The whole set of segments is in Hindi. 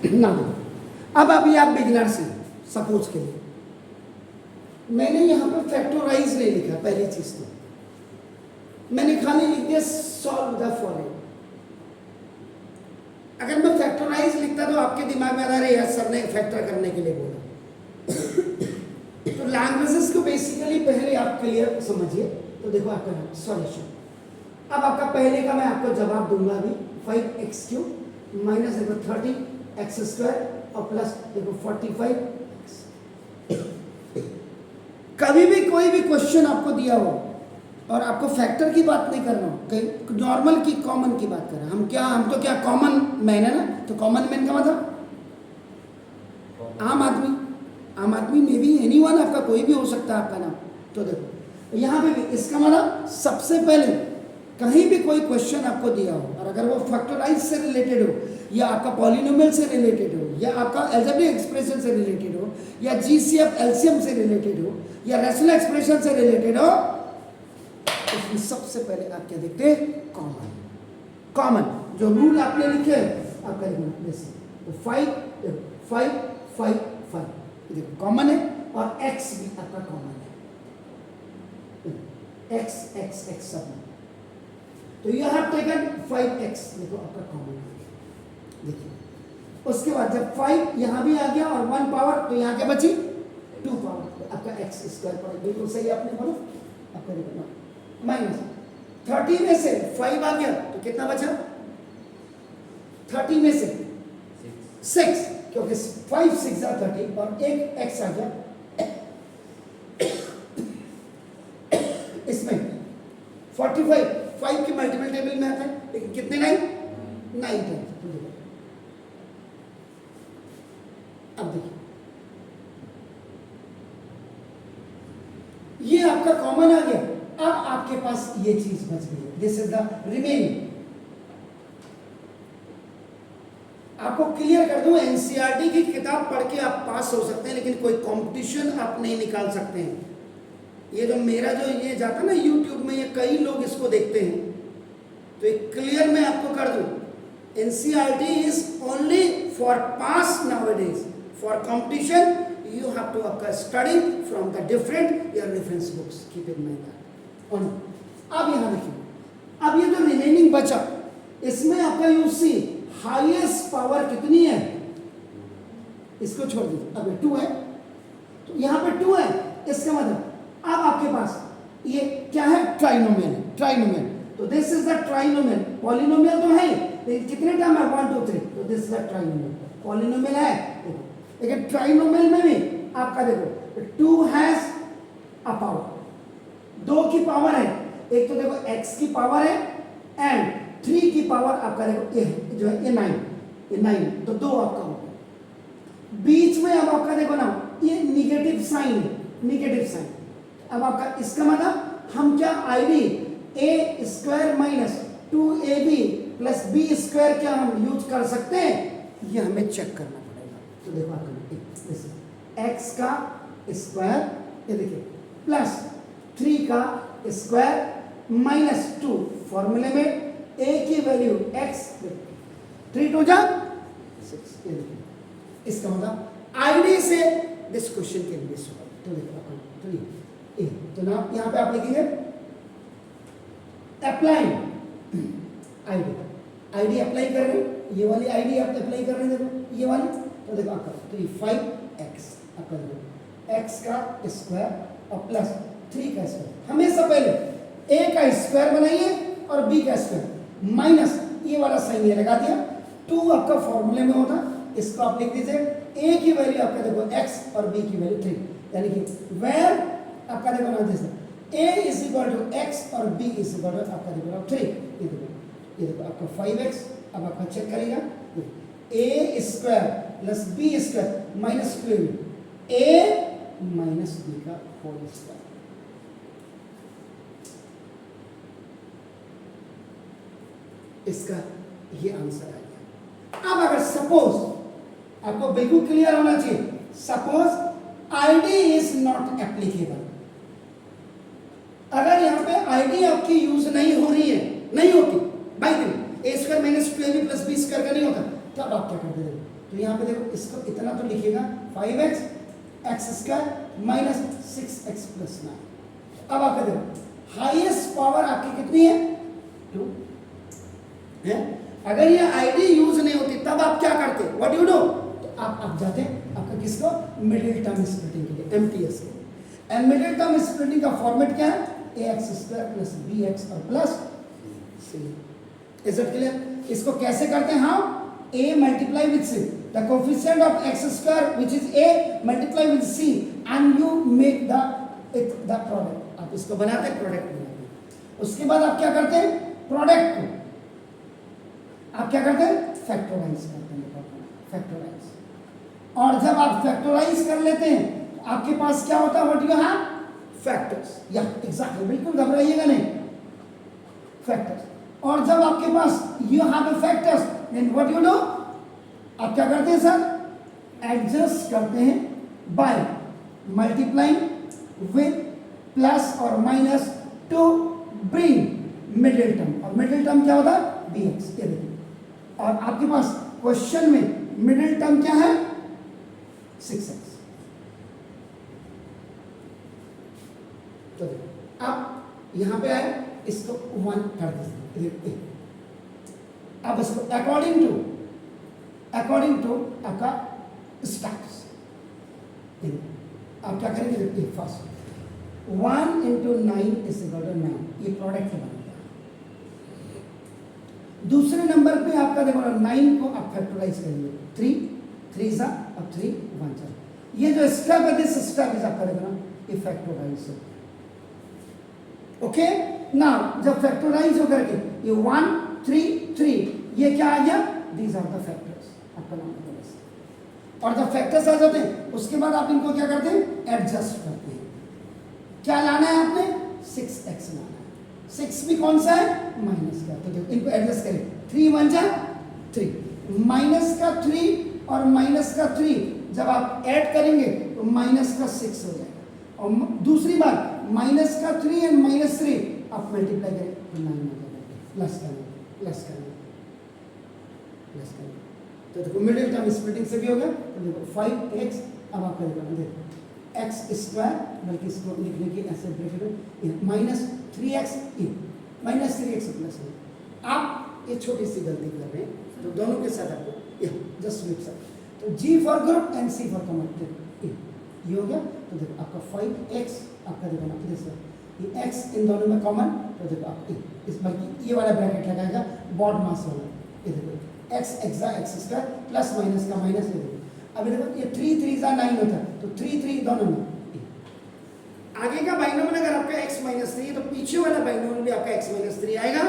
ना दो। अब अभी आप बिगिनर्स हैं, सपोज के लिए मैंने यहाँ पे फैक्टराइज नहीं लिखा, पहली चीज तो मैंने खाली लिख दिया सॉल्व द फॉलोइंग। अगर मैं फैक्टराइज लिखता तो आपके दिमाग में आ रहा है यार सर ने फैक्टर करने के लिए बोला। तो लैंग्वेजेस को बेसिकली पहले आप क्लियर समझिए। तो देखो आपका सॉल्यूशन, अब आपका पहले का मैं आपको जवाब दूंगा अभी 5x³ माइनस देखो 30x² और प्लस देखो 45x। कभी भी कोई भी क्वेश्चन आपको दिया हो और आपको फैक्टर की बात नहीं करना हो, कहीं नॉर्मल की कॉमन की बात कर रहे हैं हम तो क्या कॉमन मैन है ना। तो कॉमन मैन का मतलब आम आदमी में भी एनीवन, आपका कोई भी हो सकता है आपका नाम। तो देखो यहाँ पे भी इसका मतलब सबसे पहले कहीं भी कोई क्वेश्चन आपको दिया हो और अगर वो फैक्टराइज से रिलेटेड हो या आपका पॉलिनोमियल से रिलेटेड हो या आपका अलजेब्रिक एक्सप्रेशन से रिलेटेड हो या जीसीएफ एलसीएम से रिलेटेड हो या रैशनल एक्सप्रेशन से रिलेटेड हो, उसमें सबसे पहले आप क्या देखते हैं कॉमन जो रूल आपने लिखे आपका तो 5 देखो कॉमन है और x भी आपका कॉमन है, x सब में। तो यू हैव टेकन 5x देखो आपका कॉमन है। देखिए उसके बाद जब 5 यहाँ भी आ गया और 1 पावर तो यहाँ क्या बची 2 पावर, आपका x² पर बिल्कुल सही आपने बोला। आपका देखो माइनस 30 में से 5 आ गया तो कितना बचा 30 में से 6, क्योंकि 5 6 30 और एक x आ गया इसमें 45 5 की मल्टीपल टेबल में आता है लेकिन कितने 9 टाइम्स। अब देखिए ये आपका कॉमन आ गया। अब आपके पास ये चीज बच गई है, दिस इज द रिमेनिंग। आपको क्लियर कर दूं एनसीईआरटी की किताब पढ़ के आप पास हो सकते हैं लेकिन कोई कंपटीशन आप नहीं निकाल सकते हैं। ये जो मेरा जो ये जाता है ना यूट्यूब में, ये कई लोग इसको देखते हैं, तो एक क्लियर मैं आपको कर दूं NCERT is only for pass nowadays, for competition you have to study from the different your reference books, keep in mind that। और अब यहाँ देखिए, अब ये जो रिमेनिंग बचा इसमें आपका यू सी हाईएस्ट पावर कितनी है, इसको छोड़ दीजिए। अब 2 है तो यहाँ पे 2 है, इसका मतलब अब आपके पास ये क्या है ट्राइनोमियल। तो this is the trinomial. Polynomial तो है लेकिन कितने टर्म है 1 2 3, तो this is the trinomial. Polynomial है देखो, लेकिन ट्राइनोमियल में भी आपका देखो 2 हैज अ पावर, 2 की पावर है, एक तो देखो x की पावर है एंड 3 की पावर आपका देखो ये जो है ये 9, तो 2 आपका हो गया। बीच में अब आपका देखो ना ये निगेटिव साइन है, अब आपका इसका मतलब हम क्या ID a² minus 2ab plus b² क्या हम यूज कर सकते हैं, ये हमें चेक करना पड़ेगा। तो देखो आपका x का स्क्वायर ये देखिए प्लस 3 का स्क्वायर माइनस 2, फॉर्मूले में a की वैल्यू x 3 2 जा 6, ये देखिए इसका मतलब आईडी से this question can be solve. तो देखो आपका तो ना यहाँ पे आप लिखेंगे अप्लाई आईडी अप्लाई कर रहे हैं, ये वाली आईडी आप अप्लाई कर रहे हैं देखो ये वाली। तो देखो आपका 5x आपका देखो x का स्क्वायर और प्लस 3 का स्क्वायर। हमेशा पहले a का स्क्वायर बनाइए और b का स्क्वायर माइनस ये वाला साइन ये लगा दिया। 2 आपका फॉर्मूले में होता, इसको आप लिख दीजिए a की वैल्यू आपका देखो x और b की वैल्यू 3, यानी कि वेयर आपका देखो ना this a is equal to x और b इज इक्वल टू आपका देखो 3। ये देखो आपका 5x। अब आपका चेक करेगा a square plus b square minus 2 a minus b का होल स्क्वायर। इसका ये आंसर आ गया। अब अगर सपोज आपको बिल्कुल क्लियर होना चाहिए, suppose ID is not applicable, अगर यहाँ पे आईडी आपकी यूज नहीं हो रही है, नहीं होती by the way a² minus 2ab plus b² का नहीं होता, तब आप क्या करते थे तो यहाँ पे देखो इसको इतना तो लिखेगा 5x x square minus 6x plus 9। अब आपका देखो हाईएस्ट पावर आपकी कितनी है 2 है। अगर ये आईडी यूज नहीं होती तब आप क्या करते, व्हाट यू डू, तो आप जाते आपका किसको मिडिल टर्म स्प्लिटिंग के लिए एमटीएस के लिए। एंड मिडिल टर्म स्प्लिटिंग का फॉर्मेट क्या है, ax स्क्वायर प्लस bx और plus c। Is it clear? इसको कैसे करते हैं हम, a multiply with c, the coefficient of x square which is a multiply with c and you make the product. आप इसको बनाते हैं, प्रोडक्ट बनाते हैं। उसके बाद आप क्या करते हैं, प्रोडक्ट को आप क्या करते हैं, फैक्टराइज करते हैं, फैक्टराइज। और जब आप फैक्टराइज कर लेते हैं तो आपके पास क्या होता है, व्हाट यू हैव, फैक्टर्स। या एग्जैक्टली, बिल्कुल घबराइएगा नहीं, फैक्टर्स। और जब आपके पास you have factors then what you do, आप क्या करते हैं सर, एडजस्ट करते हैं बाय मल्टीप्लाइंग विद प्लस और minus to bring middle term. और मिडिल टर्म क्या होता है, bx। ये देखिए, और आपके पास क्वेश्चन में मिडिल टर्म क्या है, 6x। तो अब यहां पे आए, इसको 1 कर दीजिए। अब इसको अकॉर्डिंग टू आपका स्टैट्स आप क्या करेंगे, देखिए first 1 into 9 is equal to 9, ये प्रोडक्ट बनेगा। दूसरे नंबर पे आपका देखो 9 को आप फैक्टराइज करेंगे, 3 सा अब 3 1 सा। ये जो स्टेप है, दिस स्टेप इज आपका देखो ना, ये फैक्टराइज है। ओके, नाउ जब फैक्टराइज हो करके ये 1 3 3 ये क्या आ गया, दीज आर द फैक्टर्स आपका नाम है। और जब फैक्टर्स आ जाते हैं उसके बाद आप इनको क्या करते हैं, एडजस्ट करते हैं। क्या लाना है आपने, 6x लाना है। 6 भी कौन सा है, माइनस का। तो देखो इनको एडजस्ट करें, 3 1 जा 3, माइनस का 3 और माइनस का 3 जब आप ऐड करेंगे तो माइनस का 6 हो जाएगा। और दूसरी बात, माइनस का 3 एंड माइनस 3 आप मल्टीप्लाई करें तो 9 हो जाएगा, प्लस करें प्लस करें प्लस करें। तो देखो मिडिल टर्म स्प्लिटिंग से भी हो गया। तो देखो 5x, अब आप करेंगे देखो एक्स स्क्वायर, बल्कि इसको लिखने की ऐसे bracket minus 3x minus 3x plus. आप ये छोटी सी गलती कर रहे हैं, तो दोनों के साथ आपको जस्ट मिक्स अप। तो G for group and C for common, ये हो गया। तो देखो आपका 5x आपका देखो ना, ये x इन दोनों में कॉमन। तो देखो आप इस बल्कि ये वाला ब्रैकेट लगाएगा, बॉड मास वाला। ये देखो x स्क्वायर प्लस माइनस का माइनस। ये देखो अब देखो ये 3 3 जा 9 होता है, तो 3 3 दोनों में। आगे का बाइनोमियल अगर आपका x माइनस 3 तो पीछे वाला बाइनोमियल भी आपका x माइनस 3 आएगा।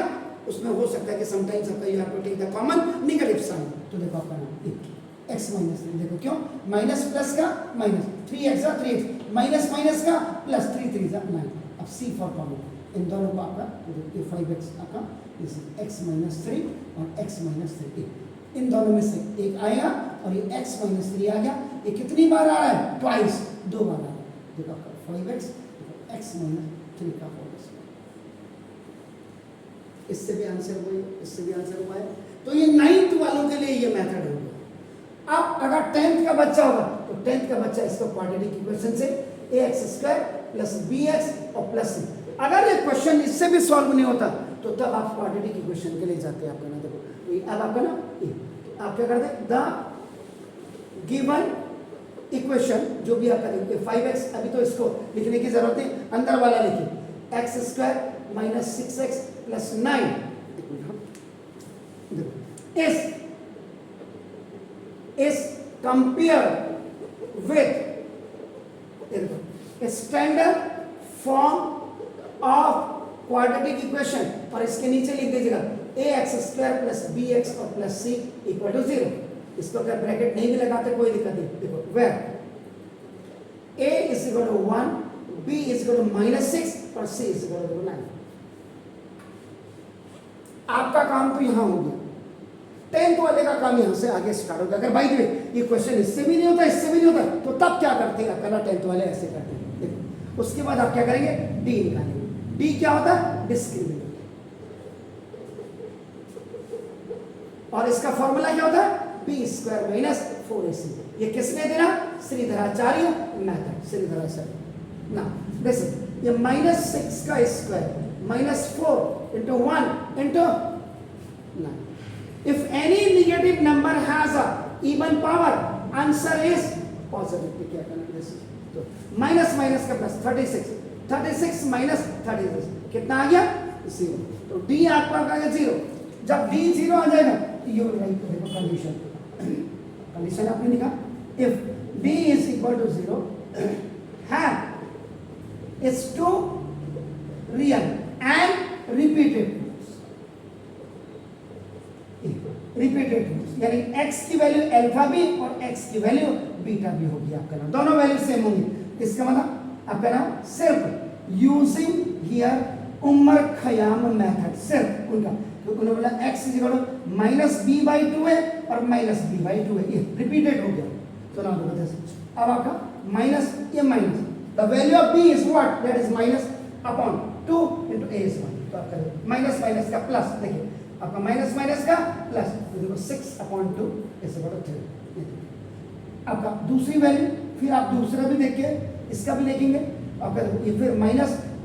उसमें हो सकता है कि समटाइम्स आपका you have to take the common negative sign. तो देखो आपका नाम x माइनस 3, देखो क्यों, माइनस प्लस का माइनस, 3x जा 3x, माइनस माइनस का प्लस, 3 3 जा 9। अब C फॉर कॉमन, इन दोनों को आपका ये 5x आपका x माइनस 3 और x माइनस 3, इन दोनों में से एक आएगा और ये x माइनस 3 आ गया। ये कितनी बार आ रहा है, ट्वाइस, 2 बार आ रहा है। देखो आपका 5x x माइनस 3 का होल स्क्वायर। इससे भी आंसर हुआ, इससे भी आंसर हुआ है। तो ये 9th वालों के लिए ये मेथड होगा। अब अगर 10th का बच्चा होगा तो 10th का बच्चा इसको क्वाड्रेटिक इक्वेशन से ax स्क्वायर प्लस bx और प्लस c। अगर ये क्वेश्चन इससे भी सॉल्व नहीं होता तो तब आप क्वाड्रेटिक इक्वेशन के लिए जाते हैं। आपका ना देखो, तो ये अब आपका ना तो आप क्या करते हैं, द गिवन इक्वेशन जो भी आपका देखिए 5x, अभी तो इसको लिखने की जरूरत नहीं, अंदर वाला लिखिए x square minus 6x plus 9 is compared with a standard form of quadratic equation। और इसके नीचे लिख दीजिएगा ax स्क्वायर प्लस bx और प्लस c इक्वल टू 0। इसको अगर ब्रैकेट नहीं भी लगाते कोई दिक्कत नहीं। देखो where a is equal to 1, b is equal to minus 6 और c is equal to 9। आपका काम तो यहां हो गया, 10th वाले का काम यहां से आगे स्टार्ट होगा। अगर बाई द वे ये क्वेश्चन इससे भी नहीं होता, इससे भी नहीं होता, तो तब क्या करते हैं, पहला 10th वाले ऐसे करते हैं। देखो उसके बाद आप क्या करेंगे, d निकालेंगे। d क्या होता है, डिस्क्रिमिनेंट। और इसका फॉर्मूला क्या होता है, बी स्क्वायर माइनस 4ac। ये किसने दिया? श्रीधराचार्य मेथड, श्रीधराचार्य। ना दिस ये -6 का square minus 4 into 1 into 9। If any negative number has a even power answer is positive. क्या करना दिस तो माइनस माइनस का प्लस 36 माइनस 36 कितना आ गया? 0। तो डी आपका आ गया 0। जब डी 0 आ जाएगा तो यू विल राइट देखो कंडीशन आपने लिखा if D is equal to 0 है is two real and repeated यानी x की वैल्यू अल्फा भी और x की वैल्यू बीटा भी होगी आपका नाम, दोनों वैल्यू सेम होंगी। इसका मतलब आपका नाम सिर्फ using here Omar Khayyam method, सिर्फ उनका तो उन्होंने बोला x is equal to -b/2 है और -b/2 है, ये रिपीटेड हो गया। तो ना देखो अब आपका माइनस ये minus the value of b is what that is minus upon 2 into a is 1। तो आपका माइनस माइनस का प्लस, देखिए आपका माइनस माइनस का प्लस, तो देखो 6/2 इज इक्वल टू 3। आपका दूसरी वैल्यू फिर आप दूसरा भी देखिए इसका भी देखेंगे आपका ये फिर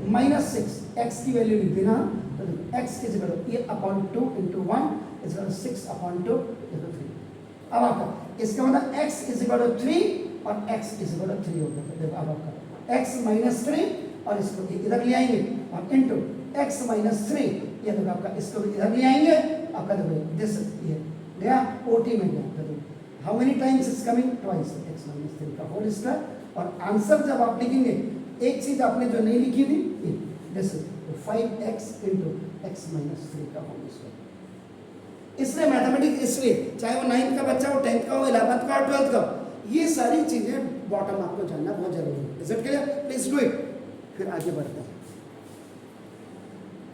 -6 x की वैल्यू लिख देना तो x इज इक्वल टू ये upon 2 into 1 is equal to 6/2 is 3। अब आपका इसका मतलब x इज इक्वल टू 3 और x इज इक्वल टू 3 हो गया। देखो अब आपका x -3 और इसको इधर ले आएंगे और इनटू x -3 ये देखो आपका इसको भी इधर ले आएंगे आपका देखो दिस ये गया OT में गया। देखो how many times is coming twice x -3 का होल स्क्वायर। और आंसर जब आप लिखेंगे एक चीज आपने जो नहीं लिखी थी दिस 5x into x -3 का होल स्क्वायर। इसलिए मैथमेटिक्स इसलिए चाहे वो 9th का बच्चा हो 10th का हो 11th का हो 12th का हो ये सारी चीजें बॉटम आपको जानना बहुत जरूरी है। Is it clear? Please do it. फिर आगे बढ़ते हैं।